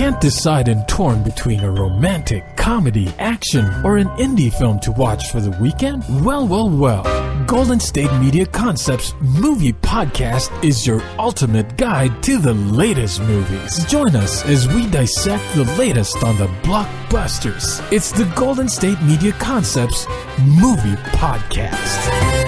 Can't decide and torn between a romantic, comedy, action, or an indie film to watch for the weekend? Well. Golden State Media Concepts Movie Podcast is your ultimate guide to the latest movies. Join us as we dissect the latest on the blockbusters. It's the Golden State Media Concepts Movie Podcast.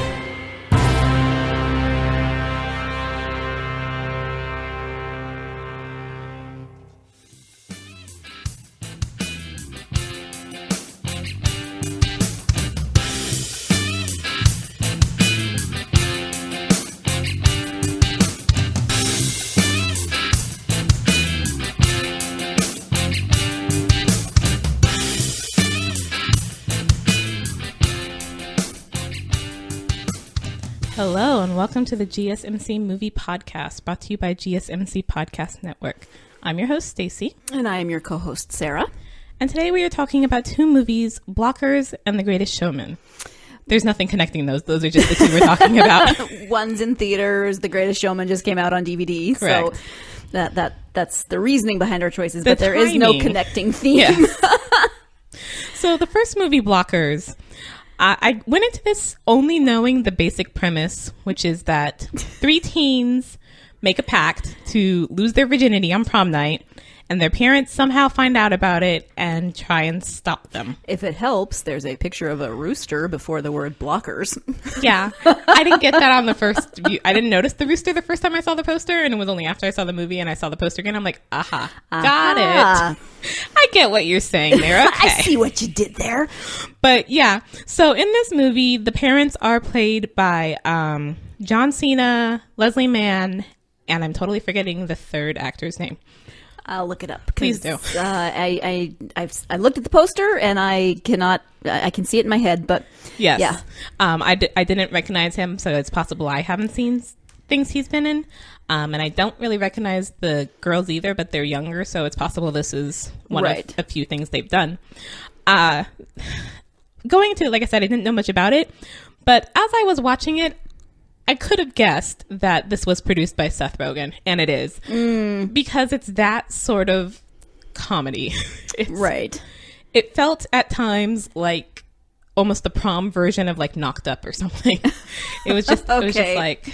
Hello and welcome to the GSMC Movie Podcast, brought to you by GSMC Podcast Network. I'm your host, Staci. And I am your co-host, Sarah. And today we are talking about two movies, Blockers and The Greatest Showman. There's nothing connecting those. Those are just the two we're talking about. One's in theaters. The Greatest Showman just came out on DVD. Correct. So that's the reasoning behind our choices, but there is no connecting theme. Yes. So the first movie, Blockers, I went into this only knowing the basic premise, which is that three teens make a pact to lose their virginity on prom night, and their parents somehow find out about it and try and stop them. If it helps, there's a picture of a rooster before the word blockers. Yeah. I didn't get that on the first view. I didn't notice the rooster the first time I saw the poster, and it was only after I saw the movie and I saw the poster again. I'm like, got it. I get what you're saying there. Okay. I see what you did there. But yeah, so in this movie, the parents are played by John Cena, Leslie Mann, and I'm totally forgetting the third actor's name. I'll look it up. Please do. I looked at the poster and I can see it in my head, but yes. Yeah. I didn't recognize him, so it's possible I haven't seen things he's been in. And I don't really recognize the girls either, but they're younger, so it's possible this is one of a few things they've done. Going into it, like I said, I didn't know much about it, but as I was watching it, I could have guessed that this was produced by Seth Rogen, and it is. Because it's that sort of comedy. It felt at times like almost the prom version of like Knocked Up or something. It was just it was just like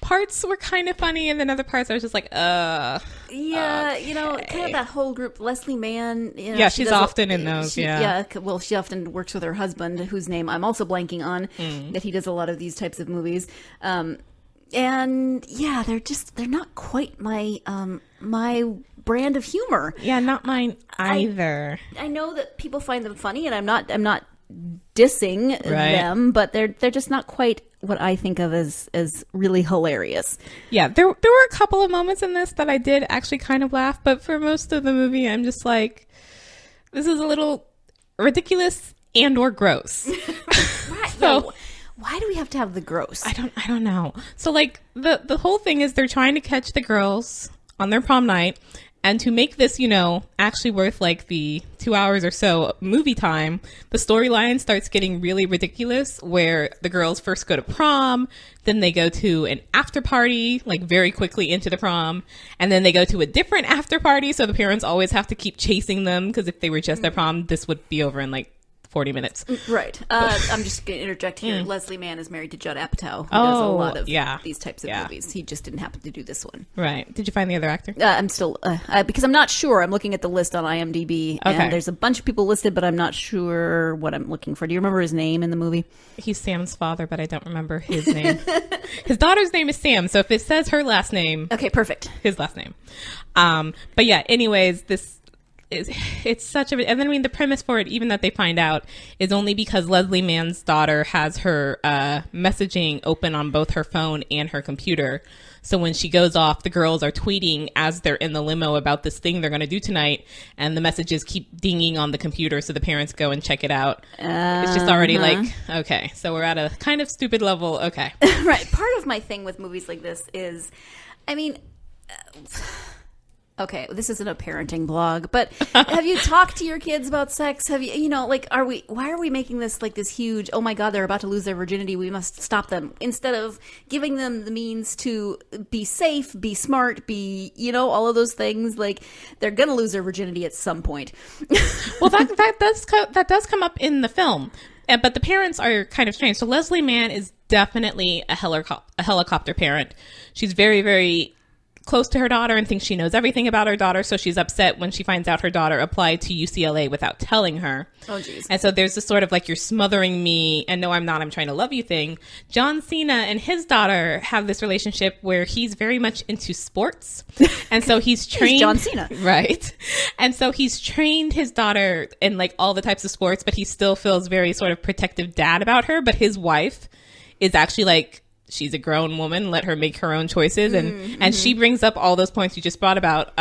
parts were kind of funny, and then other parts I was just like, yeah, okay. Kind of that whole group. Leslie Mann, yeah, she's often in those. Well, she often works with her husband, whose name I'm also blanking on. That he does a lot of these types of movies, and yeah, they're not quite my my brand of humor. Yeah, not mine either. I know that people find them funny, and I'm not dissing them, but they're just not quite what I think of as really hilarious. Yeah, there were a couple of moments in this that I did actually kind of laugh, but for most of the movie, I'm just like, this is a little ridiculous and or gross. Right. So, why do we have to have the gross? I don't know. So like the whole thing is they're trying to catch the girls on their prom night. And to make this, actually worth like the 2 hours or so movie time, the storyline starts getting really ridiculous, where the girls first go to prom, then they go to an after party, like very quickly into the prom, and then they go to a different after party, so the parents always have to keep chasing them, because if they were just at prom, this would be over in like 40 minutes. Right. I'm just going to interject here. Leslie Mann is married to Judd Apatow, who does a lot of these types of movies. He just didn't happen to do this one. Right. Did you find the other actor? I'm still, because I'm not sure. I'm looking at the list on IMDb, and there's a bunch of people listed, but I'm not sure what I'm looking for. Do you remember his name in the movie? He's Sam's father, but I don't remember his name. His daughter's name is Sam, so if it says her last name... Okay, perfect. His last name. But yeah, anyways, it's such a, and then I mean the premise for it, even that they find out, is only because Leslie Mann's daughter has her messaging open on both her phone and her computer. So when she goes off, the girls are tweeting as they're in the limo about this thing they're going to do tonight, and the messages keep dinging on the computer, so the parents go and check it out. It's just already like, okay, so we're at a kind of stupid level. Okay. Right. Part of my thing with movies like this is, I mean, Okay, this isn't a parenting blog, but have you talked to your kids about sex? Have you, like, why are we making this like this huge, oh my God, they're about to lose their virginity, we must stop them, instead of giving them the means to be safe, be smart, be, all of those things. Like, they're going to lose their virginity at some point. Well, that does come up in the film. But the parents are kind of strange. So Leslie Mann is definitely a helicopter parent. She's very, very close to her daughter and thinks she knows everything about her daughter. So she's upset when she finds out her daughter applied to UCLA without telling her. Oh, geez. And so there's this sort of like, you're smothering me and no, I'm not, I'm trying to love you thing. John Cena and his daughter have this relationship where he's very much into sports. And so he's trained. He's John Cena. Right. And so he's trained his daughter in like all the types of sports, but he still feels very sort of protective dad about her. But his wife is actually like, she's a grown woman, let her make her own choices. And she brings up all those points you just brought about,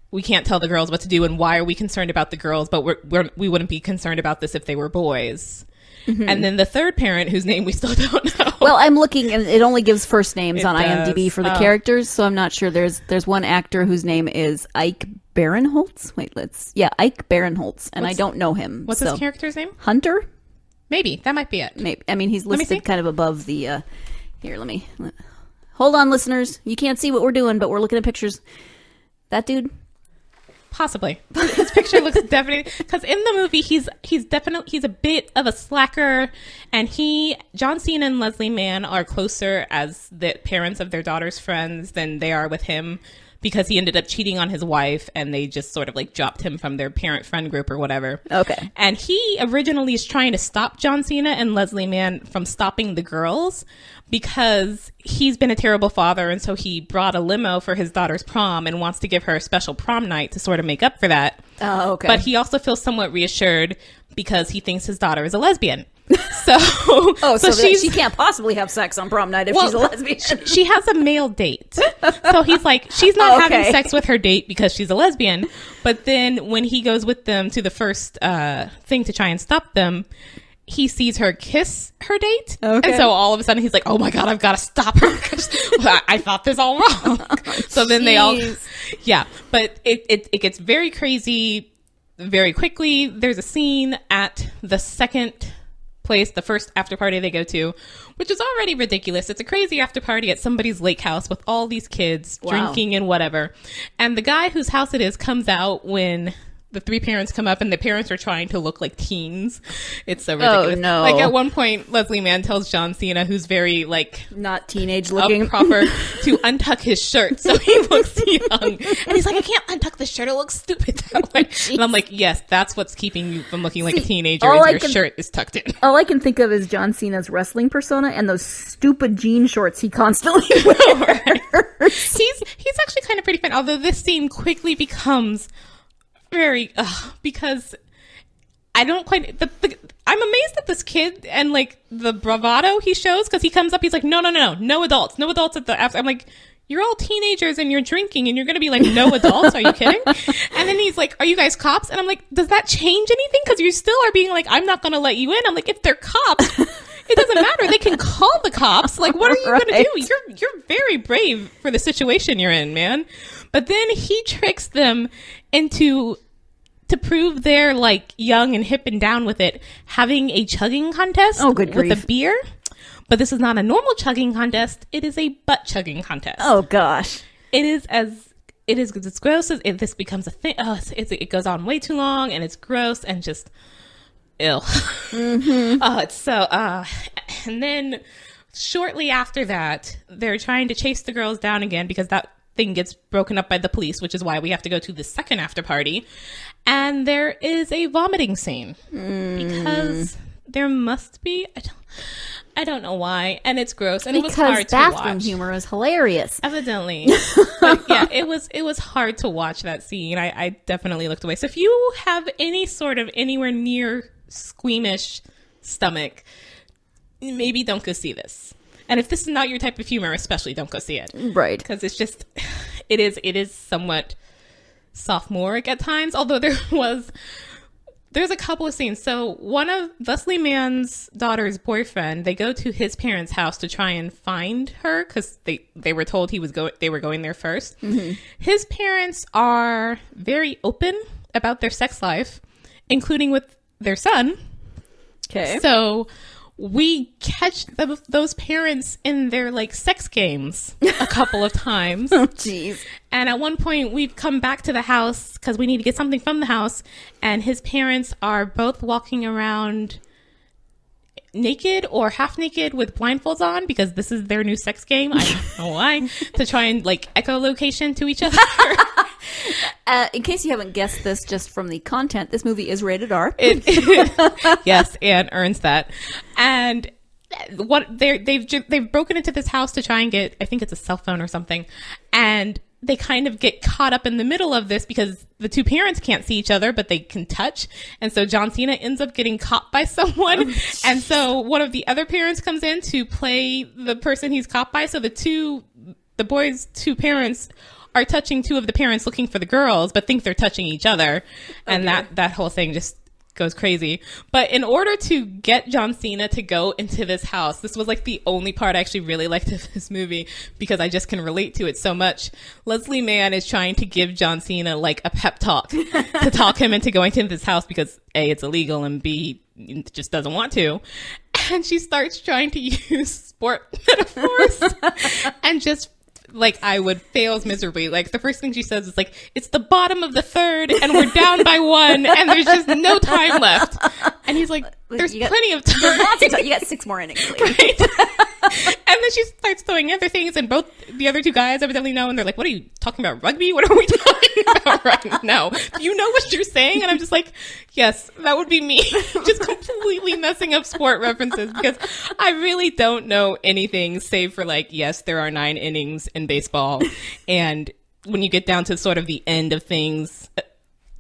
we can't tell the girls what to do, and why are we concerned about the girls, but we wouldn't be concerned about this if they were boys. And then the third parent, whose name we still don't know. Well, I'm looking, and it only gives first names on IMDb for the characters, so I'm not sure. There's one actor whose name is Ike Barinholtz. Ike Barinholtz, and I don't know him. What's his character's name? Hunter? Maybe. That might be it. Maybe. I mean, he's listed kind of above the... Hold on, listeners. You can't see what we're doing, but we're looking at pictures. That dude? Possibly. His picture looks definitely... Because in the movie, he's a bit of a slacker, and John Cena and Leslie Mann are closer as the parents of their daughter's friends than they are with him, because he ended up cheating on his wife and they just sort of like dropped him from their parent friend group or whatever. Okay. And he originally is trying to stop John Cena and Leslie Mann from stopping the girls because he's been a terrible father. And so he brought a limo for his daughter's prom and wants to give her a special prom night to sort of make up for that. Oh, okay. But he also feels somewhat reassured because he thinks his daughter is a lesbian. So, so she can't possibly have sex on prom night if she's a lesbian. She has a male date. So he's like, she's not having sex with her date because she's a lesbian. But then when he goes with them to the first thing to try and stop them, he sees her kiss her date. Okay. And so all of a sudden he's like, oh my God, I've got to stop her. I thought this all wrong. So then they all, but it gets very crazy very quickly. There's a scene at the the first after party they go to, which is already ridiculous. It's a crazy after party at somebody's lake house with all these kids drinking and whatever. And the guy whose house it is comes out when the three parents come up, and the parents are trying to look like teens. It's so ridiculous. Oh, no. Like at one point, Leslie Mann tells John Cena, who's very like not teenage looking, proper, to untuck his shirt so he looks young. And he's like, I can't untuck the shirt; it looks stupid that way. And I'm like, yes, that's what's keeping you from looking like a teenager. Is your shirt is tucked in. All I can think of is John Cena's wrestling persona and those stupid jean shorts he constantly wears. He's actually kind of pretty fun. Although this scene quickly becomes very because I don't quite I'm amazed at this kid and like the bravado he shows, because he comes up, he's like, no adults at the after. I'm like, you're all teenagers and you're drinking and you're gonna be like, no adults, are you kidding? And then he's like, are you guys cops? And I'm like, does that change anything? Because you still are being like, I'm not gonna let you in. I'm like, if they're cops, it doesn't matter, they can call the cops. Like, what are you gonna do? You're very brave for the situation you're in, man. But then he tricks them into, to prove they're like young and hip and down with it, having a chugging contest with a beer. But this is not a normal chugging contest. It is a butt chugging contest. Oh gosh. It's gross. This becomes a thing. It goes on way too long, and it's gross and just ill. Mm-hmm. It's so, and then shortly after that, they're trying to chase the girls down again because that thing gets broken up by the police, which is why we have to go to the second after party. And there is a vomiting scene because there must be, I don't know why, and it's gross, and because it was hard to watch. bathroom humor is hilarious, evidently. But yeah, it was hard to watch that scene. I definitely looked away. So if you have any sort of anywhere near squeamish stomach, maybe don't go see this. And if this is not your type of humor, especially don't go see it. Right. Because it's just, it is somewhat sophomoric at times. Although there was There's a couple of scenes. So one of Leslie Mann's daughter's boyfriend, they go to his parents' house to try and find her because they were told they were going there first. Mm-hmm. His parents are very open about their sex life, including with their son. Okay. So we catch those parents in their like sex games a couple of times. Oh, jeez. And at one point we've come back to the house because we need to get something from the house. And his parents are both walking around naked or half naked with blindfolds on because this is their new sex game. I don't know why. To try and like echolocation to each other. In case you haven't guessed this just from the content, this movie is rated R. Yes, and earns that. And what they've broken into this house to try and get, I think it's a cell phone or something, and they kind of get caught up in the middle of this because the two parents can't see each other, but they can touch. And so John Cena ends up getting caught by someone. And so one of the other parents comes in to play the person he's caught by. So the boys' two parents are touching two of the parents looking for the girls, but think they're touching each other. And that whole thing just goes crazy. But in order to get John Cena to go into this house, this was like the only part I actually really liked of this movie because I just can relate to it so much. Leslie Mann is trying to give John Cena like a pep talk to talk him into going to this house because A, it's illegal, and B, just doesn't want to. And she starts trying to use sport metaphors and just like I would fails miserably. Like the first thing she says is like, it's the bottom of the third and we're down by one and there's just no time left. And he's like, there's plenty of time. Lots of time. You got 6 more innings. Right? And then she starts throwing other things and both the other two guys evidently know and they're like, what are you talking about? Rugby? What are we talking about right now? Do you know what you're saying? And I'm just like, yes, that would be me. Just completely messing up sport references because I really don't know anything save for like, yes, there are 9 innings in baseball. And when you get down to sort of the end of things,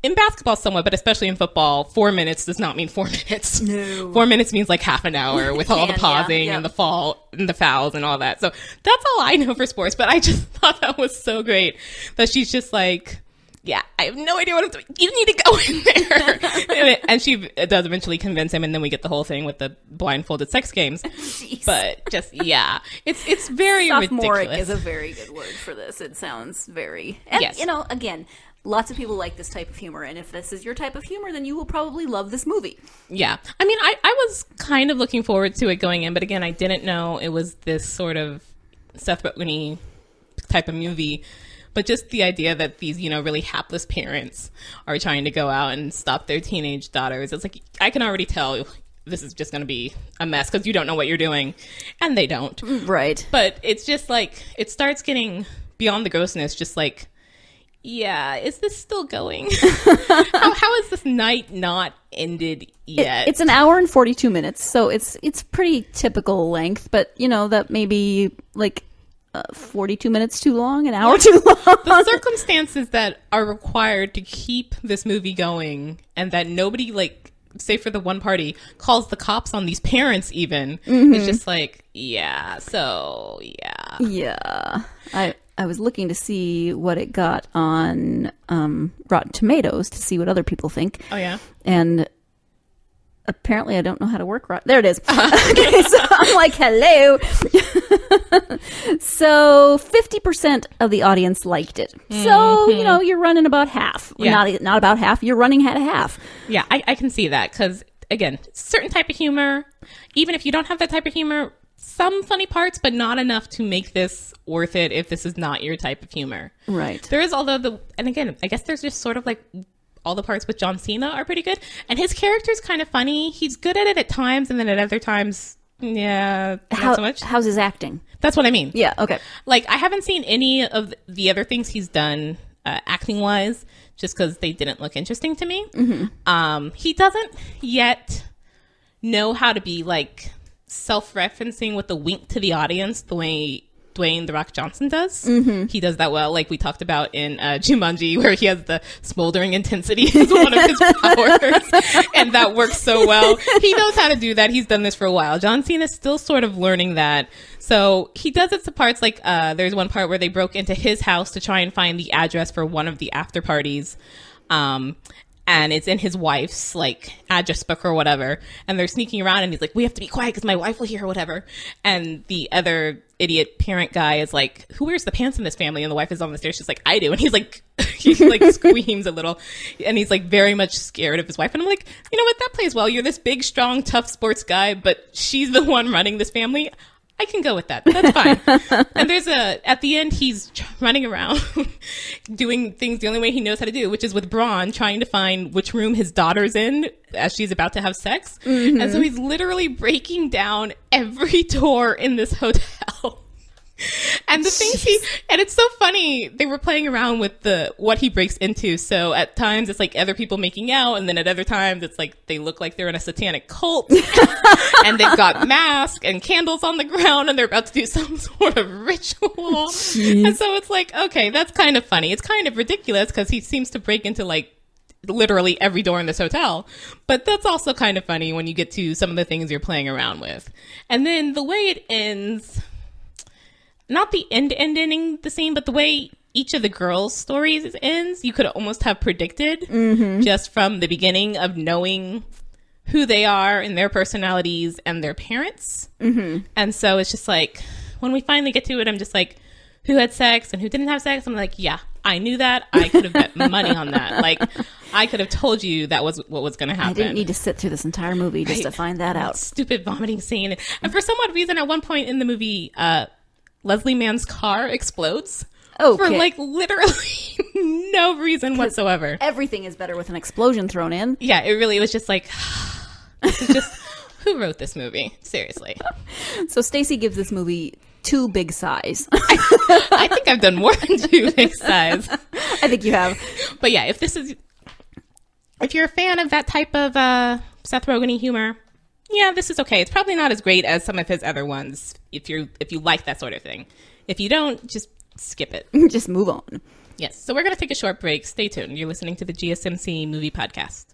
in basketball somewhat, but especially in football, 4 minutes does not mean 4 minutes. No. 4 minutes means like half an hour with all the pausing and the fouls and all that. So that's all I know for sports, but I just thought that was so great that she's just like, yeah, I have no idea what I'm doing. You need to go in there. And she does eventually convince him, and then we get the whole thing with the blindfolded sex games. Jeez. But just, yeah, it's very Sophomoric ridiculous. is a very good word for this. It sounds very... And, Yes. you know, again, lots of people like this type of humor, and if this is your type of humor, then you will probably love this movie. Yeah. I mean, I was kind of looking forward to it going in, but again, I didn't know it was this sort of Seth Rogen-y type of movie. But just the idea that these, you know, really hapless parents are trying to go out and stop their teenage daughters. It's like, I can already tell this is just going to be a mess because you don't know what you're doing. And they don't. Right. But it's just like, it starts getting beyond the grossness, just like, yeah, is this still going? how is this night not ended yet? It's an hour and 42 minutes, so it's pretty typical length, but, you know, that may be like 42 minutes too long, an hour too long. The circumstances that are required to keep this movie going and that nobody, like, say for the one party, calls the cops on these parents even, it's just like, yeah, so, yeah. Yeah. I was looking to see what it got on Rotten Tomatoes to see what other people think. Oh, yeah? And apparently I don't know how to work right. There it is. Okay, so I'm like, hello. So 50% of the audience liked it. So, you know, you're running about half. Yeah. Not about half. You're running at a half. Yeah, I can see that because, again, certain type of humor, even if you don't have that type of humor, some funny parts, but not enough to make this worth it if this is not your type of humor. Right. There is, and again, I guess there's just sort of like all the parts with John Cena are pretty good. And his character's kind of funny. He's good at it at times, and then at other times, yeah, not so much. How's his acting? That's what I mean. Yeah, okay. Like, I haven't seen any of the other things he's done acting-wise, just because they didn't look interesting to me. Mm-hmm. He doesn't yet know how to be, like, self-referencing with a wink to the audience the way Dwayne "The Rock" Johnson does. Mm-hmm. He does that well, like we talked about in Jumanji, where he has the smoldering intensity as one of his powers, and that works so well. He knows how to do that. He's done this for a while. John Cena is still sort of learning that. So he does it to parts like there's one part where they broke into his house to try and find the address for one of the after parties. and it's in his wife's like address book or whatever, and they're sneaking around, and he's like, we have to be quiet because my wife will hear or whatever. And the other idiot parent guy is like, who wears the pants in this family? And the wife is on the stairs, she's like, I do. And he's like, he like screams a little, and he's like very much scared of his wife. And I'm like, you know what, that plays well. You're this big, strong, tough sports guy, but she's the one running this family. I can go with that. That's fine. And there's at the end, he's running around doing things the only way he knows how to do, which is with Braun trying to find which room his daughter's in as she's about to have sex. Mm-hmm. And so he's literally breaking down every door in this hotel. And the things and it's so funny, they were playing around with what he breaks into. So at times it's like other people making out, and then at other times it's like they look like they're in a satanic cult and they've got masks and candles on the ground and they're about to do some sort of ritual. Jeez. And so it's like, okay, that's kind of funny. It's kind of ridiculous because he seems to break into like literally every door in this hotel, but that's also kind of funny when you get to some of the things you're playing around with. And then the way it ends, not the ending the same, but the way each of the girls' stories ends, you could almost have predicted just from the beginning of knowing who they are and their personalities and their parents. Mm-hmm. And so it's just like, when we finally get to it, I'm just like, who had sex and who didn't have sex? I'm like, yeah, I knew that. I could have bet money on that. Like, I could have told you that was what was going to happen. I didn't need to sit through this entire movie just to find that out. Stupid vomiting scene. And for some odd reason, at one point in the movie, Leslie Mann's car explodes for like literally no reason whatsoever. Everything is better with an explosion thrown in. Yeah, it really was just like, this is just, who wrote this movie? Seriously. So Stacy gives this movie 2 big sighs. I think I've done more than 2 big sighs. I think you have. But yeah, if you're a fan of that type of Seth Rogen-y humor, yeah, this is okay. It's probably not as great as some of his other ones if you like that sort of thing. If you don't, just skip it. Just move on. Yes. So we're going to take a short break. Stay tuned. You're listening to the GSMC Movie Podcast.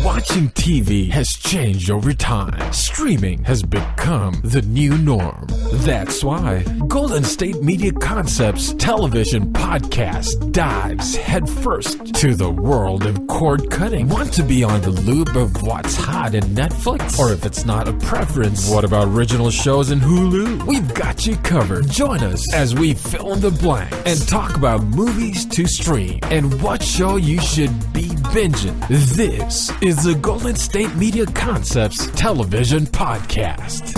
Watching TV has changed over time. Streaming has become the new norm. That's why Golden State Media Concepts television podcast dives headfirst to the world of cord cutting. Want to be on the loop of what's hot in Netflix? Or if it's not a preference, what about original shows in Hulu? We've got you covered. Join us as we fill in the blanks and talk about movies to stream and what show you should be binging. This is the Golden State Media Concepts television podcast.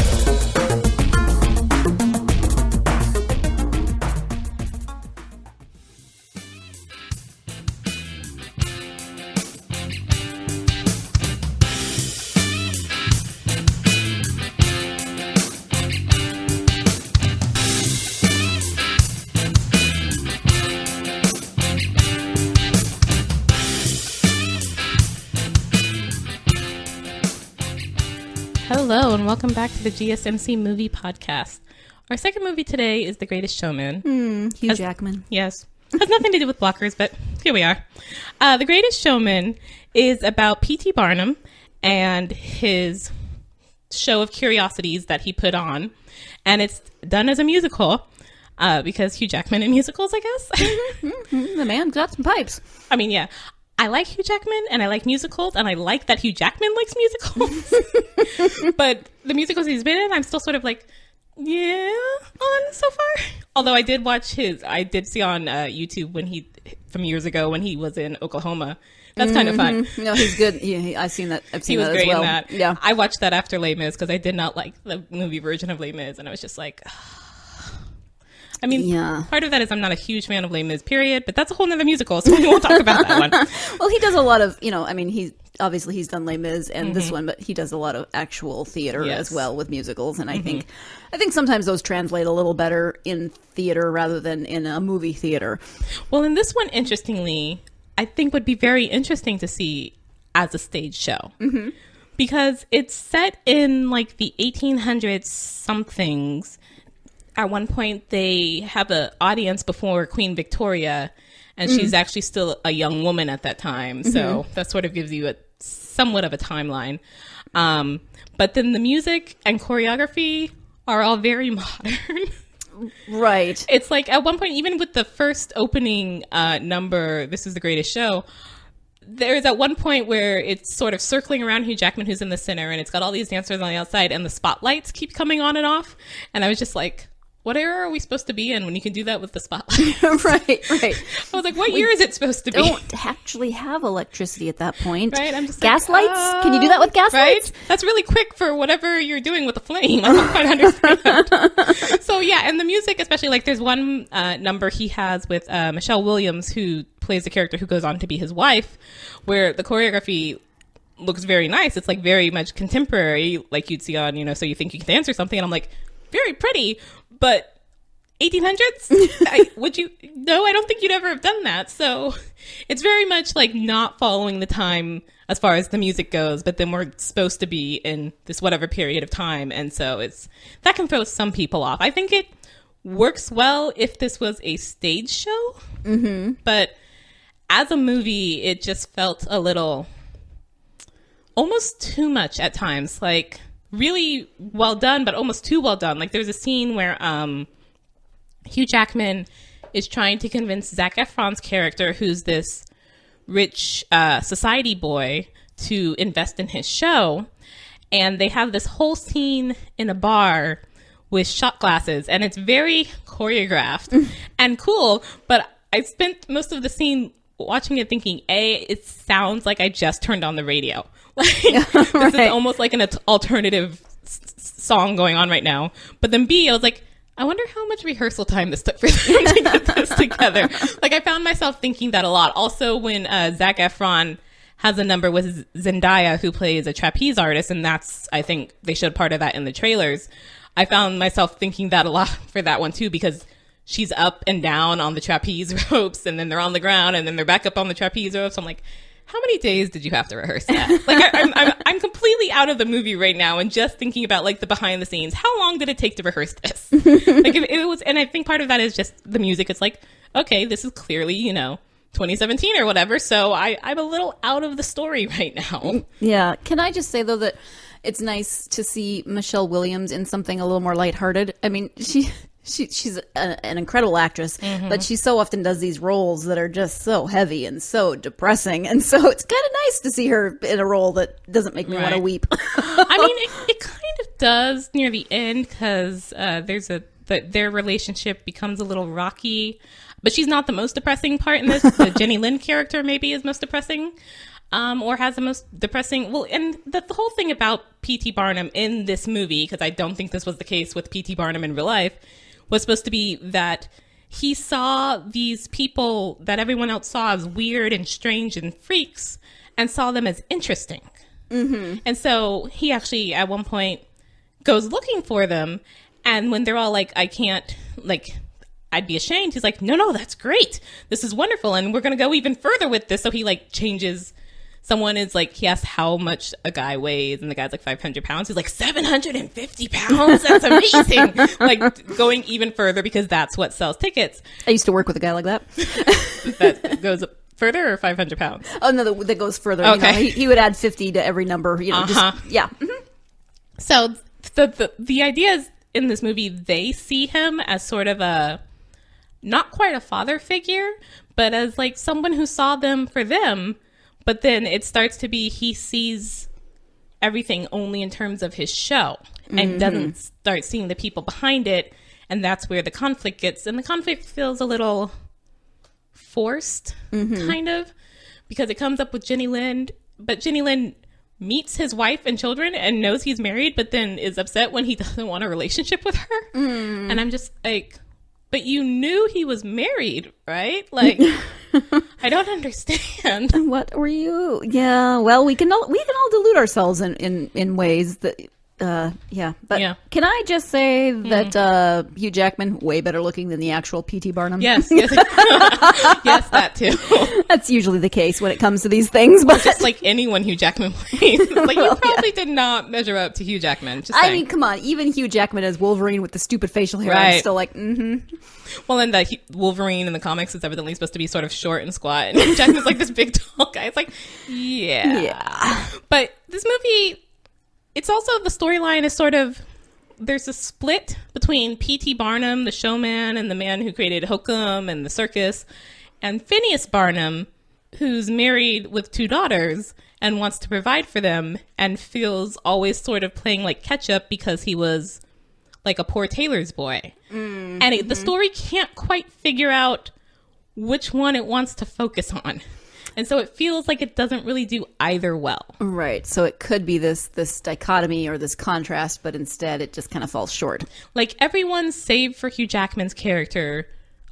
Hello, and welcome back to the GSMC Movie Podcast. Our second movie today is The Greatest Showman. Hugh Jackman. Yes. Has nothing to do with blockers, but here we are. The Greatest Showman is about P.T. Barnum and his show of curiosities that he put on. And it's done as a musical, because Hugh Jackman in musicals, I guess. The man got some pipes. I mean, yeah. I like Hugh Jackman, and I like musicals, and I like that Hugh Jackman likes musicals. But the musicals he's been in, I'm still sort of like, yeah, on so far. Although I did see on YouTube from years ago when he was in Oklahoma. That's kind of fun. No, he's good. Yeah, I've seen that. He was great in that. Yeah, I watched that after Les Mis because I did not like the movie version of Les Mis, and I was just like, I mean, yeah. Part of that is I'm not a huge fan of Les Mis, period, but that's a whole nother musical, so we won't talk about that one. Well, he does a lot of, I mean, he's done Les Mis and this one, but he does a lot of actual theater as well with musicals, and I think sometimes those translate a little better in theater rather than in a movie theater. Well, in this one, interestingly, I think would be very interesting to see as a stage show. Mm-hmm. Because it's set in like the 1800s somethings. At one point, they have an audience before Queen Victoria, and she's actually still a young woman at that time. So that sort of gives you somewhat of a timeline. But then the music and choreography are all very modern. Right. It's like at one point, even with the first opening number, This Is the Greatest Show, there's at one point where it's sort of circling around Hugh Jackman, who's in the center, and it's got all these dancers on the outside, and the spotlights keep coming on and off. And I was just like, what era are we supposed to be in when you can do that with the spotlight? Right. I was like, what year is it supposed to be? Don't actually have electricity at that point. Right? I'm just gas like, lights? Can you do that with gas right? lights? That's really quick for whatever you're doing with a flame. I don't quite understand. So yeah, and the music, especially, like there's one number he has with Michelle Williams, who plays the character who goes on to be his wife, where the choreography looks very nice. It's like very much contemporary, like you'd see on, So You Think You Can Dance or something. And I'm like, very pretty, but 1800s? Would you? No, I don't think you'd ever have done that. So it's very much like not following the time as far as the music goes, but then we're supposed to be in this whatever period of time. And so that can throw some people off. I think it works well if this was a stage show, but as a movie, it just felt a little almost too much at times, like really well done, but almost too well done. Like there's a scene where Hugh Jackman is trying to convince Zac Efron's character, who's this rich society boy, to invest in his show. And they have this whole scene in a bar with shot glasses, and it's very choreographed and cool. But I spent most of the scene watching it thinking, A, it sounds like I just turned on the radio. Like, this is almost like an alternative song going on right now. But then B, I was like, I wonder how much rehearsal time this took for them to get this together. Like, I found myself thinking that a lot. Also, when Zac Efron has a number with Zendaya, who plays a trapeze artist, and I think they showed part of that in the trailers. I found myself thinking that a lot for that one too, because she's up and down on the trapeze ropes, and then they're on the ground, and then they're back up on the trapeze ropes. I'm like, how many days did you have to rehearse that? Like, I'm completely out of the movie right now, and just thinking about like the behind the scenes. How long did it take to rehearse this? Like, if it was, and I think part of that is just the music. It's like, okay, this is clearly 2017 or whatever. So I'm a little out of the story right now. Yeah. Can I just say though that it's nice to see Michelle Williams in something a little more lighthearted. I mean, she's an incredible actress, but she so often does these roles that are just so heavy and so depressing. And so it's kind of nice to see her in a role that doesn't make me want to weep. I mean, it kind of does near the end, because their relationship becomes a little rocky, but she's not the most depressing part in this. The Jenny Lynn character maybe is most depressing. Or has the most depressing... Well, and the whole thing about P.T. Barnum in this movie, because I don't think this was the case with P.T. Barnum in real life, was supposed to be that he saw these people that everyone else saw as weird and strange and freaks, and saw them as interesting. And so he actually, at one point, goes looking for them, and when they're all like, I can't... I'd be ashamed. He's like, no, that's great. This is wonderful, and we're going to go even further with this. So he changes... Someone is like, he asks how much a guy weighs, and the guy's like 500 pounds. He's like, 750 pounds? That's amazing. Like, going even further, because that's what sells tickets. I used to work with a guy like that. That goes further, or 500 pounds? Oh, no, that goes further. Okay. He would add 50 to every number, yeah. So the idea is, in this movie, they see him as sort of not quite a father figure, but as like someone who saw them for them. But then it starts to be, he sees everything only in terms of his show, and doesn't start seeing the people behind it. And that's where the conflict gets. And the conflict feels a little forced, kind of, because it comes up with Jenny Lynn. But Jenny Lynn meets his wife and children and knows he's married, but then is upset when he doesn't want a relationship with her. And I'm just like... But you knew he was married, right? Like, I don't understand. What were you? Yeah, well, we can all delude ourselves in ways that, yeah. But can I just say that Hugh Jackman, way better looking than the actual P.T. Barnum? Yes. Yes, that too. That's usually the case when it comes to these things. But just like anyone Hugh Jackman plays. Like, you probably did not measure up to Hugh Jackman. I mean, come on. Even Hugh Jackman as Wolverine with the stupid facial hair, I'm still like, Well, and that Wolverine in the comics is evidently supposed to be sort of short and squat, and Hugh Jackman's like this big tall guy. It's like, yeah. But this movie, it's also, the storyline is sort of there's a split between P.T. Barnum, the showman, and the man who created Hokum and the circus, and Phineas Barnum, who's married with 2 daughters and wants to provide for them and feels always sort of playing like catch up because he was like a poor tailor's boy. Mm-hmm. And the story can't quite figure out which one it wants to focus on. And so it feels like it doesn't really do either well. Right. So it could be this dichotomy or this contrast, but instead it just kind of falls short. Like everyone save for Hugh Jackman's character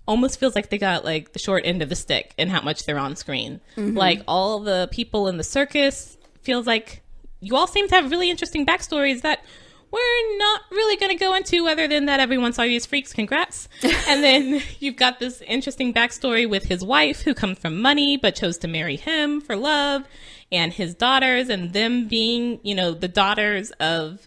almost feels like they got like the short end of the stick in how much they're on screen. Mm-hmm. Like all the people in the circus feels like you all seem to have really interesting backstories that we're not really going to go into, other than that everyone saw you as freaks. Congrats. And then you've got this interesting backstory with his wife who comes from money but chose to marry him for love, and his daughters and them being, you know, the daughters of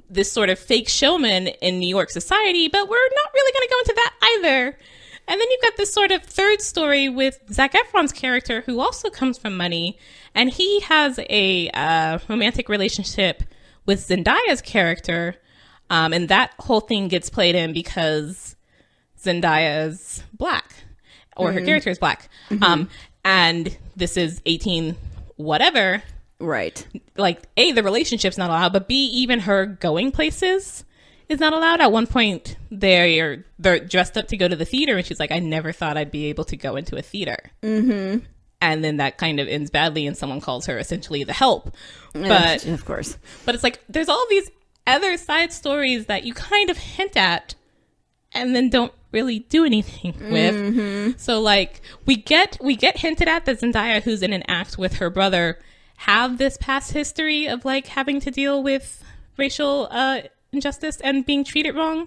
this sort of fake showman in New York society, but we're not really going to go into that either. And then you've got this sort of third story with Zac Efron's character, who also comes from money, and he has a romantic relationship with Zendaya's character, and that whole thing gets played in because Zendaya's black, or her character is black, and this is 18 whatever. Right. Like, A, the relationship's not allowed, but B, even her going places is not allowed. At one point, they're dressed up to go to the theater, and she's like, I never thought I'd be able to go into a theater. Mm-hmm. And then that kind of ends badly, and someone calls her essentially the help. But of course. But it's like, there's all these other side stories that you kind of hint at and then don't really do anything with. Mm-hmm. So like, we get hinted at that Zendaya, who's in an act with her brother, have this past history of like having to deal with racial injustice and being treated wrong,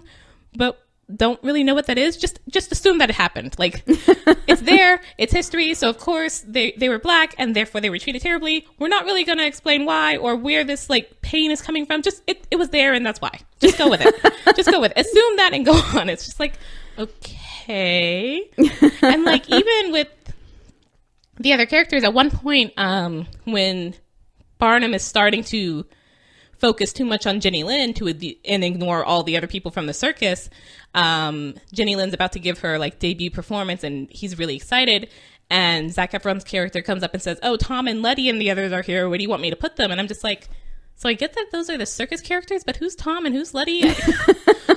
but don't really know what that is. Just assume that it happened. Like, it's there, it's history, so of course they were black and therefore they were treated terribly. We're not really going to explain why or where this like pain is coming from. Just it was there and that's why. Just go with it. Just go with it. Assume that and go on. It's just like, okay. And like, even with the other characters, at one point when Barnum is starting to focus too much on Jenny Lynn and ignore all the other people from the circus, Jenny Lynn's about to give her like debut performance and he's really excited, and Zac Efron's character comes up and says, oh, Tom and Letty and the others are here, where do you want me to put them? And I'm just like, so I get that those are the circus characters, but who's Tom and who's Letty?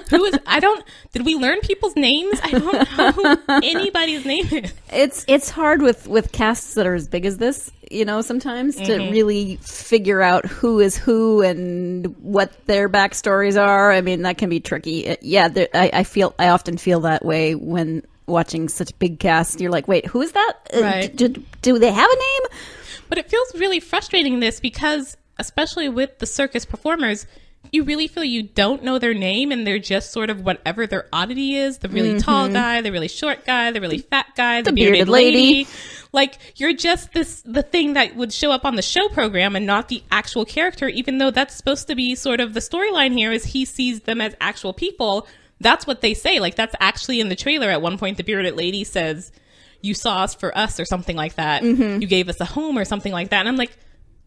Did we learn people's names? I don't know who anybody's name is. It's hard with casts that are as big as this, you know, sometimes to really figure out who is who and what their backstories are. I mean, that can be tricky. I often feel that way when watching such big casts. You're like, wait, who is that? Right. Do they have a name? But it feels really frustrating, this, because especially with the circus performers, you really feel you don't know their name and they're just sort of whatever their oddity is. The really tall guy, the really short guy, the really fat guy, the bearded lady. Like, you're just the thing that would show up on the show program and not the actual character, even though that's supposed to be sort of the storyline here, is he sees them as actual people. That's what they say. Like, that's actually in the trailer. At one point, the bearded lady says, you saw us for us, or something like that. You gave us a home, or something like that. And I'm like,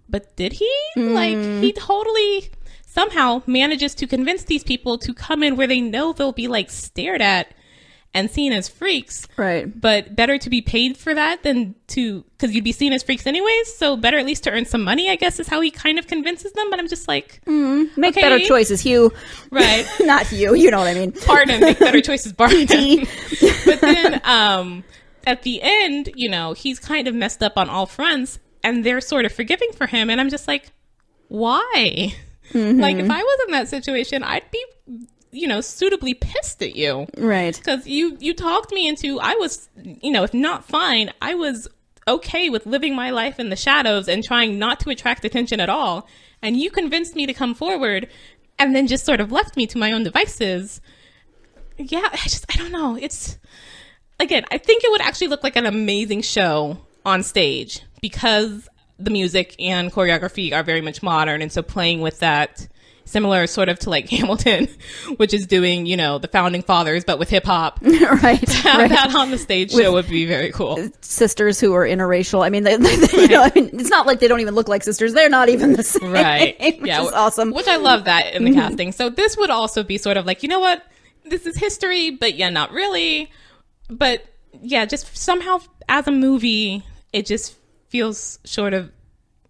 but did he? Like, he totally somehow manages to convince these people to come in where they know they'll be like stared at and seen as freaks. Right. But better to be paid for that than to, because you'd be seen as freaks anyways. So better at least to earn some money, I guess, is how he kind of convinces them. But I'm just like, make okay. better choices, Hugh. Right. Not Hugh. You know what I mean. Pardon, make better choices, Barnum. But then at the end, you know, he's kind of messed up on all fronts and they're sort of forgiving for him. And I'm just like, why? Like, if I was in that situation, I'd be, you know, suitably pissed at you. Right. Because you talked me into, I was, you know, if not fine, I was okay with living my life in the shadows and trying not to attract attention at all. And you convinced me to come forward and then just sort of left me to my own devices. Yeah, I don't know. It's, again, I think it would actually look like an amazing show on stage because the music and choreography are very much modern, and so playing with that similar sort of to like Hamilton, which is doing, you know, the founding fathers, but with hip hop. Right. To have that on the stage show would be very cool. Sisters who are interracial. I mean, you know, I mean, it's not like they don't even look like sisters. They're not even the same. Right. Which is awesome. Which I love that in the casting. So this would also be sort of like, you know what? This is history, but yeah, not really. But yeah, just somehow as a movie, it just feels sort of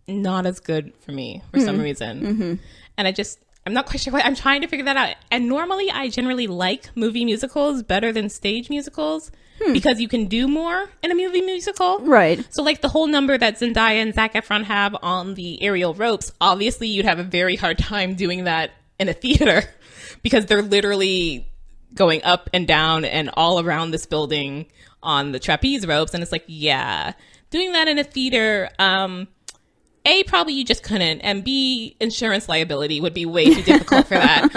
not as good for me for some reason. And I'm not quite sure why. I'm trying to figure that out. And normally I generally like movie musicals better than stage musicals because you can do more in a movie musical. Right. So like the whole number that Zendaya and Zac Efron have on the aerial ropes, obviously you'd have a very hard time doing that in a theater because they're literally going up and down and all around this building on the trapeze ropes. And it's like, yeah, doing that in a theater, A, probably you just couldn't, and B, insurance liability would be way too difficult for that.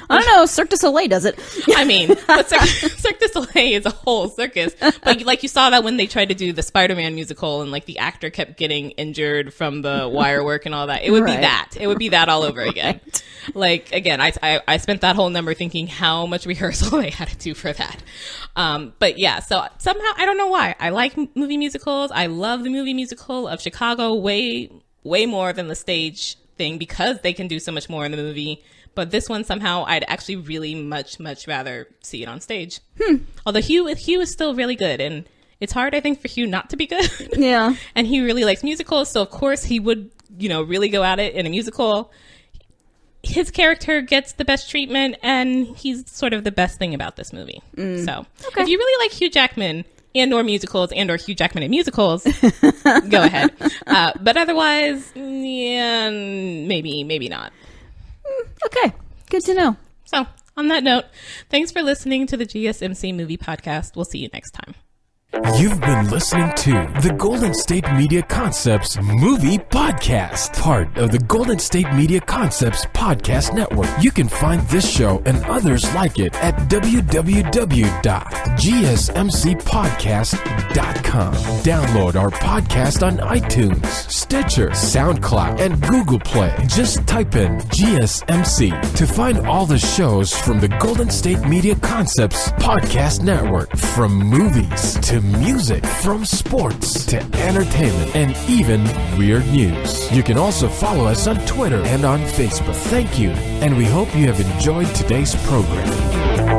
I don't know. Cirque du Soleil does it. I mean, but Cirque du Soleil is a whole circus. But like you saw that when they tried to do the Spider-Man musical and like the actor kept getting injured from the wire work and all that. It would be that. It would be that all over again. Like, again, I spent that whole number thinking how much rehearsal they had to do for that. But yeah, so somehow, I don't know why. I like movie musicals. I love the movie musical of Chicago way more than the stage thing because they can do so much more in the movie. But this one, somehow, I'd actually really much rather see it on stage. Although Hugh is still really good. And it's hard, I think, for Hugh not to be good. Yeah. And he really likes musicals. So, of course, he would, you know, really go at it in a musical. His character gets the best treatment. And he's sort of the best thing about this movie. So, if you really like Hugh Jackman and or musicals and or Hugh Jackman in musicals, go ahead. But otherwise, yeah, maybe not. Okay. Good to know. So on that note, thanks for listening to the GSMC Movie Podcast. We'll see you next time. You've been listening to the Golden State Media Concepts Movie Podcast, part of the Golden State Media Concepts Podcast Network. You can find this show and others like it at www.gsmcpodcast.com. Download our podcast on iTunes, Stitcher, SoundCloud, and Google Play. Just type in GSMC to find all the shows from the Golden State Media Concepts Podcast Network, from movies to music, from sports to entertainment, and even weird news. You can also follow us on Twitter and on Facebook. Thank you, and we hope you have enjoyed today's program.